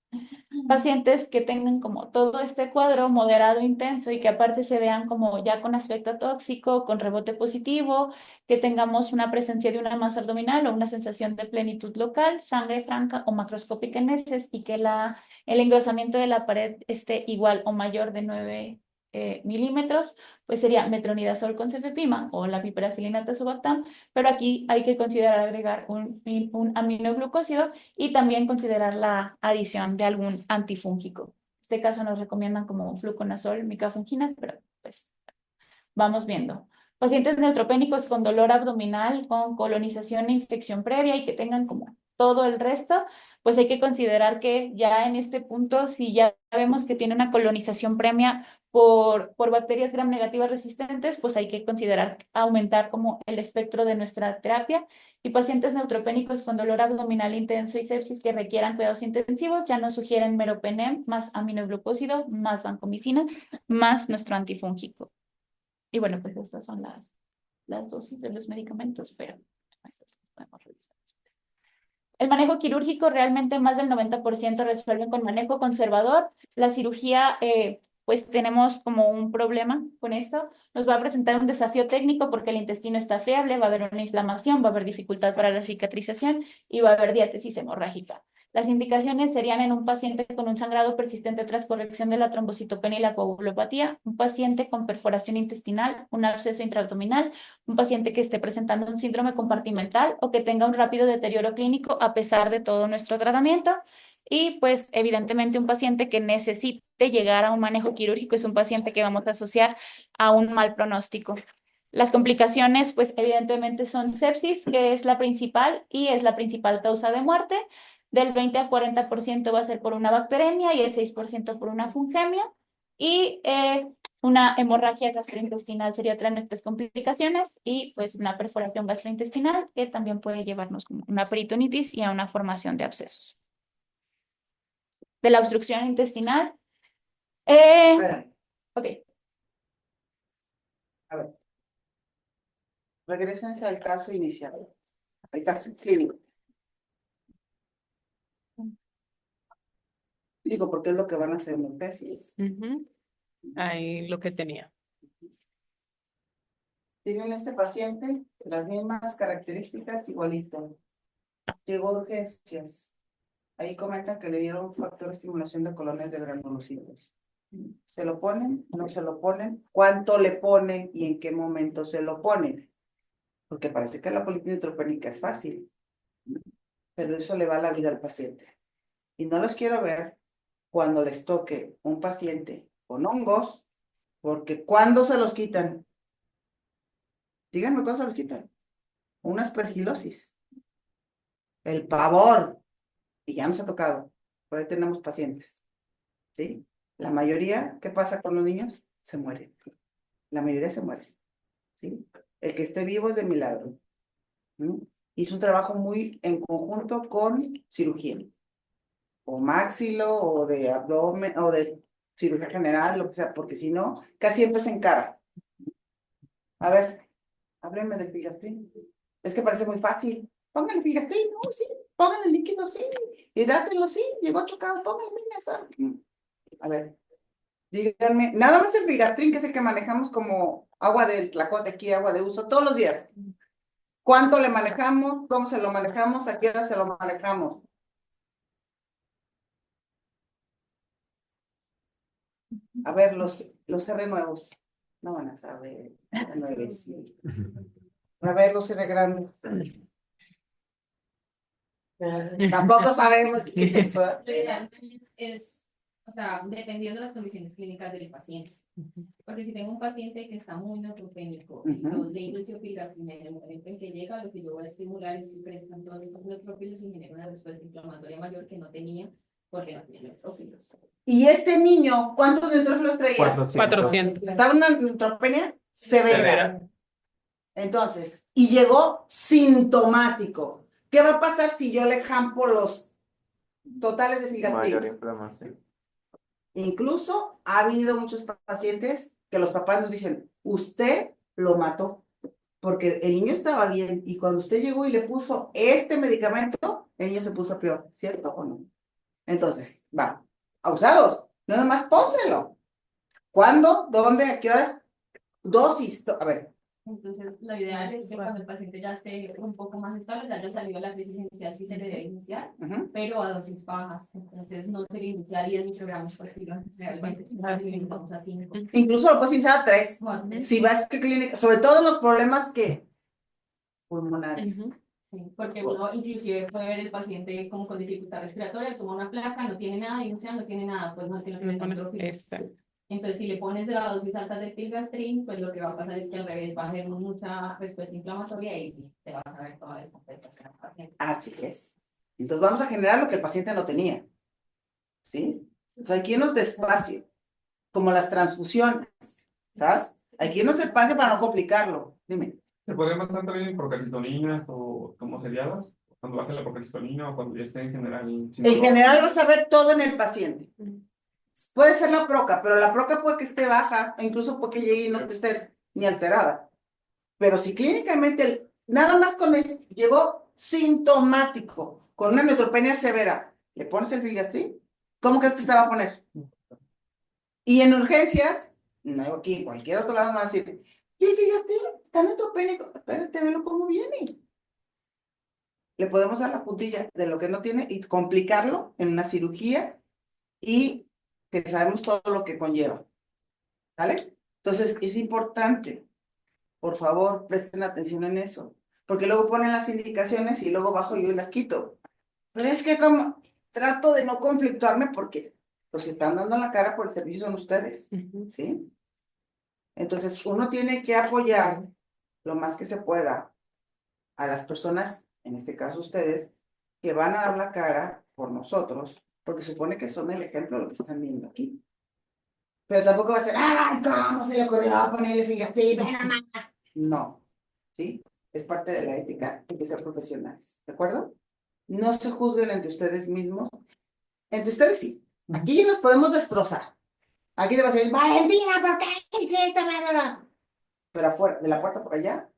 Pacientes que tengan como todo este cuadro moderado intenso y que aparte se vean como ya con aspecto tóxico, con rebote positivo, que tengamos una presencia de una masa abdominal o una sensación de plenitud local, sangre franca o macroscópica en heces y que el engrosamiento de la pared esté igual o mayor de 9 milímetros, pues sería metronidazol con cefepima o la piperacilina tazobactam, pero aquí hay que considerar agregar un aminoglucósido y también considerar la adición de algún antifúngico. En este caso nos recomiendan como fluconazol, micafungina, pero pues vamos viendo. Pacientes neutropénicos con dolor abdominal, con colonización e infección previa y que tengan como todo el resto, pues hay que considerar que ya en este punto, si ya vemos que tiene una colonización previa por bacterias gram negativas resistentes, pues hay que considerar aumentar como el espectro de nuestra terapia. Y pacientes neutropénicos con dolor abdominal intenso y sepsis que requieran cuidados intensivos ya nos sugieren meropenem más aminoglucósido más vancomicina más nuestro antifúngico. Y bueno, pues estas son las dosis de los medicamentos, pero podemos revisar. El manejo quirúrgico, realmente más del 90% resuelven con manejo conservador. La cirugía, pues tenemos como un problema con esto. Nos va a presentar un desafío técnico porque el intestino está friable, va a haber una inflamación, va a haber dificultad para la cicatrización y va a haber diátesis hemorrágica. Las indicaciones serían en un paciente con un sangrado persistente tras corrección de la trombocitopenia y la coagulopatía, un paciente con perforación intestinal, un absceso intraabdominal, un paciente que esté presentando un síndrome compartimental o que tenga un rápido deterioro clínico a pesar de todo nuestro tratamiento. Y pues evidentemente un paciente que necesite llegar a un manejo quirúrgico es un paciente que vamos a asociar a un mal pronóstico. Las complicaciones, pues evidentemente son sepsis, que es la principal y es la principal causa de muerte. Del 20 al 40% va a ser por una bacteremia y el 6% por una fungemia. Y una hemorragia gastrointestinal sería otra de nuestras complicaciones y pues una perforación gastrointestinal que también puede llevarnos como una peritonitis y a una formación de abscesos. De la obstrucción intestinal. Espera, Ok. a ver. Regrésense al caso inicial, al caso clínico. Digo, porque es lo que van a hacer en el tesis. Ujú. Ahí lo que tenía. Tienen este paciente las mismas características igualito. Llegó a urgencias. Ahí comentan que le dieron factor de estimulación de colonias de granulocitos. ¿Se lo ponen? ¿No se lo ponen? ¿Cuánto le ponen y en qué momento se lo ponen? Porque parece que la politina neutropénica es fácil, pero eso le va la vida al paciente. Y no los quiero ver cuando les toque un paciente con hongos, porque ¿cuándo se los quitan? Díganme cuándo se los quitan. Una aspergilosis. El pavor. Y ya nos ha tocado. Por ahí tenemos pacientes. ¿Sí? La mayoría, ¿qué pasa con los niños? Se mueren. La mayoría se muere. ¿Sí? El que esté vivo es de milagro. ¿Mm? Y es un trabajo muy en conjunto con cirugía. O maxilo, o de abdomen, o de cirugía general, lo que sea, porque si no, casi siempre se encara. A ver, háblenme del filgastrín. Es que parece muy fácil. Pónganle filgastrín, no, sí. Pónganle líquido, sí. Hidrátenlo, sí. Llegó chocado, pónganle mesa. A ver, díganme, nada más el filgastrín, que es el que manejamos como agua del tlacote aquí, agua de uso, todos los días. ¿Cuánto le manejamos? ¿Cómo se lo manejamos? ¿A qué hora se lo manejamos? A ver, los R nuevos. No van a saber. R9, sí. A ver, los R grandes. Tampoco sabemos qué es eso. Lo ideal o sea, dependiendo de las condiciones clínicas del paciente. Porque si tengo un paciente que está muy neutropénico, yo le inicio filgastrin en el momento en que llega, lo que yo voy a estimular es que crezcan todos esos neutrófilos y genera una respuesta inflamatoria mayor que no tenía porque no tenía neutrófilos. Y este niño, ¿cuántos neutrófilos traía? 400. Estaba en una neutropenia severa. Severa. Entonces, y llegó sintomático. ¿Qué va a pasar si yo le jampo los totales de Mayor filgastrin? inflamación. Incluso ha habido muchos pacientes que los papás nos dicen, usted lo mató, porque el niño estaba bien y cuando usted llegó y le puso este medicamento, el niño se puso peor, ¿cierto o no? Entonces, va, a usarlos, no nada más pónselo. ¿Cuándo? ¿Dónde? ¿A qué horas? Dosis, a ver. Entonces, lo ideal es que cuando el paciente ya esté un poco más estable, ya haya salido la crisis inicial, sí se le debe iniciar, pero a dosis bajas. Entonces, no se le inicia 10 microgramos por kilo, realmente si lo utilizamos a 5. Incluso lo puedes iniciar a 3. Bueno, Si vas que clínica, sobre todo los problemas que pulmonares. sí, porque uno inclusive puede ver el paciente como con dificultad respiratoria, toma una placa, no tiene nada, y no tiene nada, pues no tiene neutrófilos. Exacto. Entonces, si le pones de la dosis alta del filgastrin, pues lo que va a pasar es que al revés va a haber mucha respuesta inflamatoria y sí, te vas a ver toda la descompensación al paciente. Así es. Entonces vamos a generar lo que el paciente no tenía. ¿Sí? O sea, hay que irnos despacio, como las transfusiones, ¿sabes? Hay que irnos despacio para no complicarlo. Dime. ¿Se podría basar también en procalcitoninas o como seriadas? Cuando baje la procalcitonina o cuando ya esté en general. En general vas a ver todo en el paciente. Puede ser la proca, pero la proca puede que esté baja, e incluso puede que llegue y no te esté ni alterada. Pero si clínicamente, nada más con eso, llegó sintomático, con una neutropenia severa, ¿le pones el filgastrin? ¿Cómo crees que se va a poner? Y en urgencias, no aquí, en cualquier otro lado, van a decir, ¿y el filgastrin está neutropénico? Espérate, velo cómo viene. Le podemos dar la puntilla de lo que no tiene y complicarlo en una cirugía y que sabemos todo lo que conlleva. ¿Vale? Entonces, es importante, por favor, presten atención en eso, porque luego ponen las indicaciones y luego bajo yo y las quito. Pero es que como trato de no conflictuarme porque los que están dando la cara por el servicio son ustedes, ¿sí? Entonces, uno tiene que apoyar lo más que se pueda a las personas, en este caso ustedes, que van a dar la cara por nosotros, porque supone que son el ejemplo de lo que están viendo aquí. Pero tampoco va a ser, ¡ay, cómo se le ocurrió ponerle Filgastrin! ¡Ve nada más! No, ¿sí? Es parte de la ética, hay que ser profesionales, ¿de acuerdo? No se juzguen entre ustedes mismos. Entre ustedes sí. Aquí ya nos podemos destrozar. Aquí te vas a decir, Valentina, ¿por qué hiciste? Bla, bla, bla? Pero afuera, de la puerta por allá,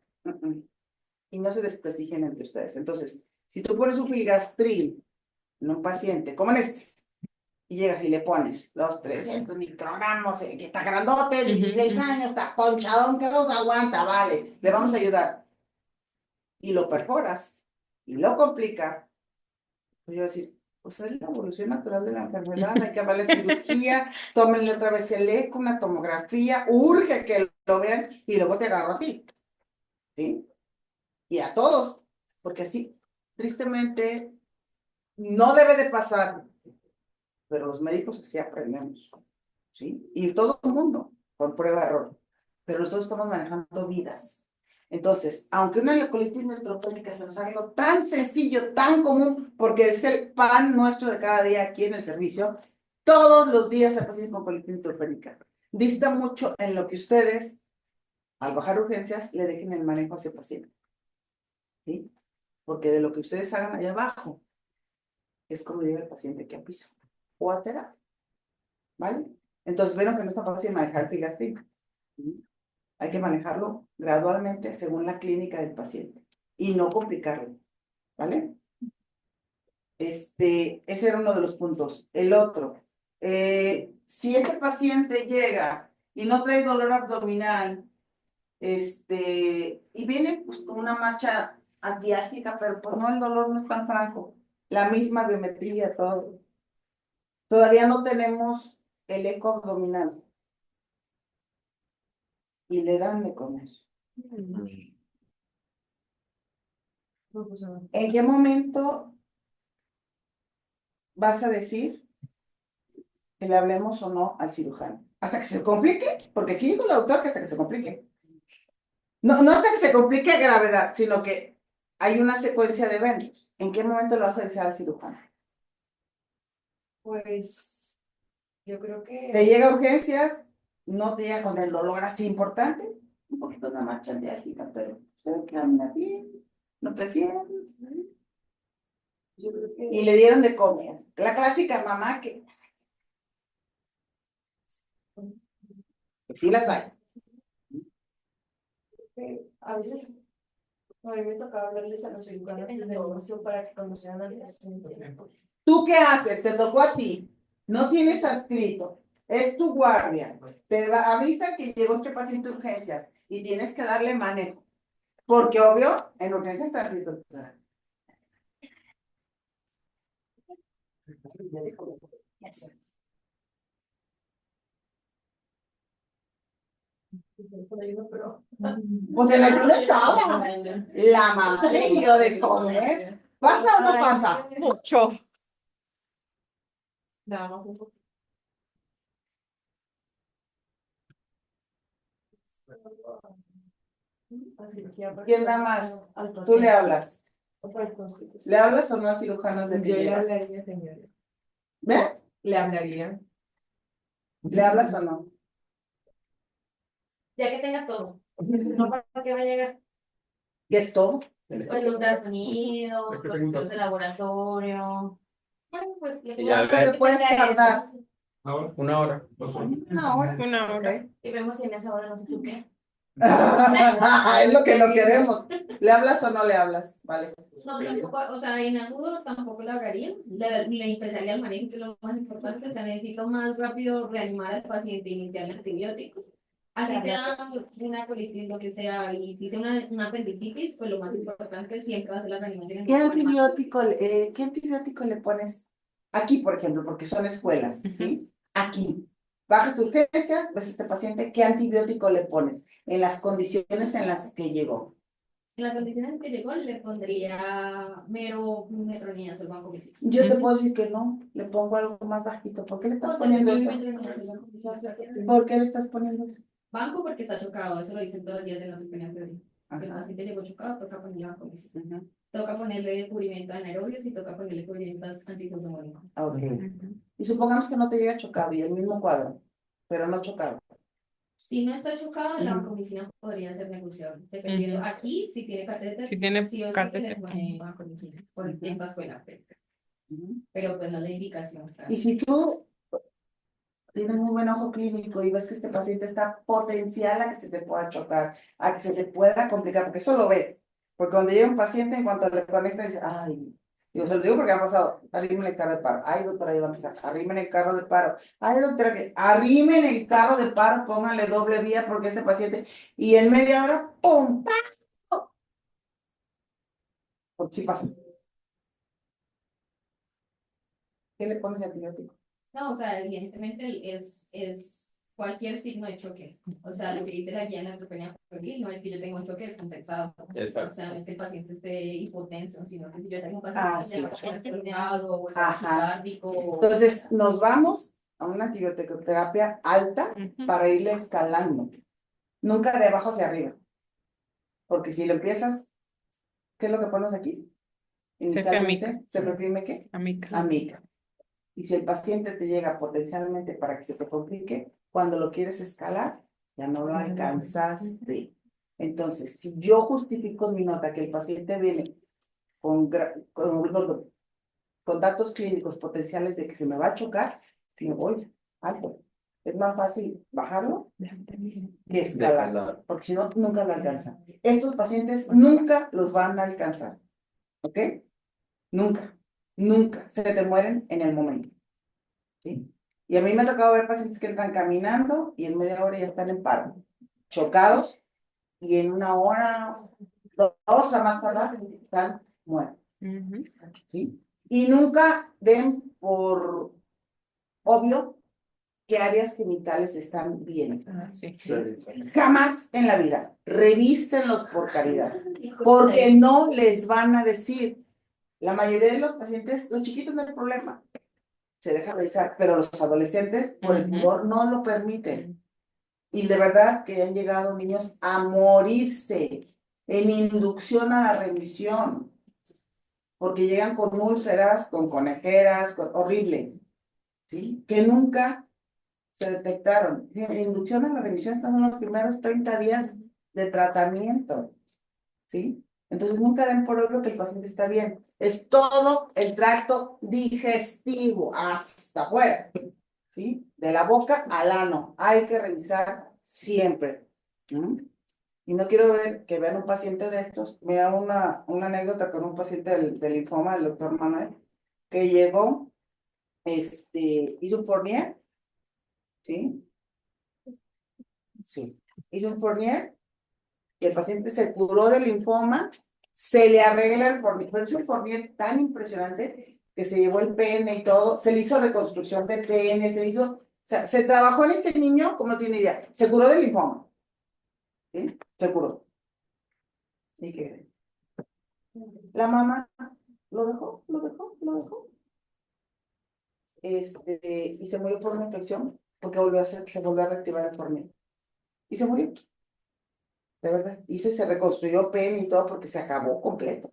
y no se desprestigien entre ustedes. Entonces, si tú pones un Filgastrin en un paciente, como en este, y llegas y le pones los 300 microgramos, que está grandote, 16 años, está ponchadón, que nos aguanta, vale, le vamos a ayudar. Y lo perforas, y lo complicas, pues yo voy a decir, pues es la evolución natural de la enfermedad, hay que hablarle cirugía, tómenle otra vez el eco, una tomografía, urge que lo vean, y luego te agarro a ti, ¿sí? Y a todos, porque así, tristemente, no debe de pasar, pero los médicos así aprendemos, ¿sí? Y todo el mundo, por prueba-error, pero nosotros estamos manejando vidas. Entonces, aunque una colitis neutropénica se nos haga algo tan sencillo, tan común, porque es el pan nuestro de cada día aquí en el servicio, todos los días se pacientes con colitis neutropénica. Dista mucho en lo que ustedes, al bajar urgencias, le dejen el manejo a ese paciente, ¿sí? Porque de lo que ustedes hagan allá abajo, es como llega el paciente aquí a piso o a terapia, ¿vale? Entonces, vieron que no está fácil manejar Filgastrin. Hay que manejarlo gradualmente según la clínica del paciente y no complicarlo, ¿vale? Ese era uno de los puntos. El otro, si este paciente llega y no trae dolor abdominal, y viene pues, con una marcha antiálgica, pero pues no, el dolor no es tan franco. La misma biometría, todo. Todavía no tenemos el eco abdominal. Y le dan de comer. ¿En qué momento vas a decir que le hablemos o no al cirujano? Hasta que se complique, porque aquí dijo el doctor que hasta que se complique. No, no hasta que se complique a gravedad, sino que hay una secuencia de eventos. ¿En qué momento lo vas a avisar al cirujano? Pues yo creo que Te llega a urgencias, no te llega con el dolor así importante, un poquito una marcha antiálgica, pero usted camina bien, no prefiere. yo creo que Y le dieron de comer. La clásica mamá que sí las hay. a veces a mí me tocaba hablarles a los cirujanos de formación para que conocieran al paciente. ¿Tú qué haces? Te tocó a ti. No tienes adscrito. Es tu guardia. Avisa que llegó este paciente a urgencias y tienes que darle manejo. Porque obvio, en urgencias está así, doctora. Pues en el club estaba. La mamá le dio de comer. ¿Pasa o no pasa? Mucho. Nada más un poco. ¿Quién da más? Tú le hablas. ¿Le hablas o no al cirujano de que Yo le llega? hablaría, señora. ¿Ve? Le hablaría. ¿Le hablas o no? Ya que tenga todo. No para qué va a llegar. ¿Qué es todo? Pues ultrasonido, procesos de laboratorio. Bueno, pues Y ya ¿Cuánto te puedes tardar? Ahora, 1 hora. 2 horas. Una hora. Una hora. Ok. Y vemos si en esa hora no se qué. Es lo que no queremos. ¿Le hablas o no le hablas? Vale. No, tampoco, o sea, en agudo tampoco lo hablaría. Le empezaría el manejo, que es lo más importante. O sea, necesito más rápido reanimar al paciente, iniciar el antibiótico. Así sea una colitis, lo que sea, y si sea una apendicitis, pues lo más importante siempre va a ser la reanimación. ¿Qué antibiótico le pones? Aquí, por ejemplo, porque son escuelas, ¿sí? Aquí. Bajas urgencias, ves a este paciente, ¿qué antibiótico le pones? En las condiciones en las que llegó. En las condiciones que llegó, le pondría mero metronidazol vancomicina. Yo te puedo decir que no, le pongo algo más bajito. ¿Por qué le estás poniendo eso? ¿Por qué le estás poniendo eso? Banco porque está chocado, eso lo dicen todos los días de la neutropenia febril. Si el Ajá. paciente llegó chocado, toca ponerle vancomicina. Ujú. Toca ponerle cubrimiento anaerobios y toca ponerle cubrimientos antiseudomónicos. Ok. Y supongamos que no te llega chocado y el mismo cuadro. pero no chocado. Si no está chocado, la Ujú. vancomicina podría ser negociable. Dependiendo, Ujú. aquí, si tiene catéter, Si tiene sí o sí que catéter. le pone vancomicina por Ujú. esta escuela. Ujú. Pero pues no la indicación, claro. Y si tú tienes muy buen ojo clínico y ves que este paciente está potencial a que se te pueda chocar, a que se te pueda complicar, porque eso lo ves. Porque cuando llega un paciente, en cuanto le conecta, dice, ay, yo se lo digo porque ha pasado, arrimen el carro de paro. Ay, doctora, ya va a empezar, arrimen el carro de paro. Ay, doctora, que arrimen el carro de paro, pónganle doble vía porque este paciente, y en media hora, ¡pum! ¡pam! Porque sí pasa. ¿Qué le pones de antibiótico? No, o sea, evidentemente es cualquier signo de choque. O sea, lo que dice la guía en la neutropenia febril no es que yo tenga un choque descompensado. Exacto. O sea, no es que el paciente esté hipotenso, sino que si yo tengo un paciente Ah, que sí. tenga un choque prolongado o Ajá. estático. Entonces, nos vamos a una antibioticoterapia alta Ujú. para irle escalando. Nunca de abajo hacia arriba. Porque si lo empiezas, ¿qué es lo que pones aquí? Inicialmente, ¿se reprime qué? Amica. Amica. Y si el paciente te llega potencialmente para que se te complique, cuando lo quieres escalar, ya no lo alcanzaste. Entonces, si yo justifico en mi nota que el paciente viene con datos clínicos potenciales de que se me va a chocar, me voy alto. Es más fácil bajarlo que escalar, porque si no, nunca lo alcanzan. Estos pacientes nunca los van a alcanzar, ¿ok? Nunca, nunca. Se te mueren en el momento, ¿sí? Y a mí me ha tocado ver pacientes que entran caminando y en media hora ya están en paro, chocados, y en una hora, dos a más tardar, están muertos, Ujú. ¿sí? Y nunca den por obvio que áreas genitales están bien. Ah, sí. Jamás en la vida. Revísenlos por caridad. Porque no les van a decir. La mayoría de los pacientes, los chiquitos no hay problema. Se deja revisar, pero los adolescentes, por el Ujú. pudor, no lo permiten. Y de verdad que han llegado niños a morirse en inducción a la remisión. Porque llegan con úlceras, con conejeras, horrible. ¿Sí? Que nunca se detectaron. La inducción a la remisión están en los primeros 30 días de tratamiento, ¿sí? Entonces nunca den por obvio que el paciente está bien. Es todo el tracto digestivo hasta afuera, ¿sí? De la boca al ano. Hay que revisar siempre. Y no quiero ver que vean un paciente de estos. Mira una anécdota con un paciente del linfoma, el doctor Manuel, que llegó, hizo un Fournier, ¿sí? Sí. Hizo un Fournier y el paciente se curó del linfoma, se le arregla el Fournier, pero es un Fournier tan impresionante que se llevó el pene y todo, se le hizo reconstrucción de pene, o sea, se trabajó en ese niño como no tiene idea, se curó del linfoma, ¿sí? Se curó. ¿Y qué? La mamá lo dejó. Y se murió por una infección porque se volvió a reactivar el Fournier. Y se murió. De verdad, se reconstruyó pene y todo porque se acabó completo.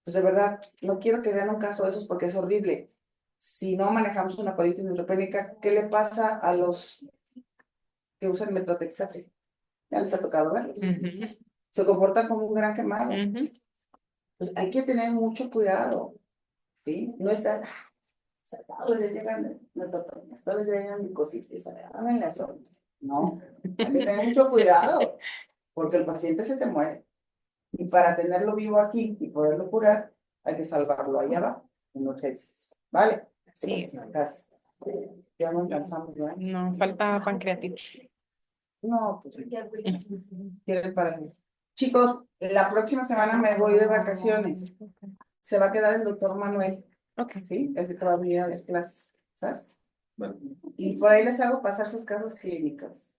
Pues de verdad, no quiero que vean un caso de esos porque es horrible. Si no manejamos una colitis neutropénica, ¿qué le pasa a los que usan metrotexate? Ya les ha tocado verlos. Ujú. Se comportan como un gran quemado. Ujú. Pues hay que tener mucho cuidado, ¿sí? No está, o sea, todos les llegan metrotexate, todos les llegan micositis, háganle eso. No, hay que tener mucho cuidado porque el paciente se te muere. Y para tenerlo vivo aquí y poderlo curar, hay que salvarlo allá abajo, en urgencias. ¿Vale? Sí. Gracias. Ya no alcanzamos, ¿verdad? No, falta pancreatitis. No, pues quieren para mí. Chicos, la próxima semana me voy de vacaciones. Se va a quedar el doctor Manuel, Ok. ¿sí? Es que todavía las clases, ¿sabes? Y por ahí les hago pasar sus casos clínicos.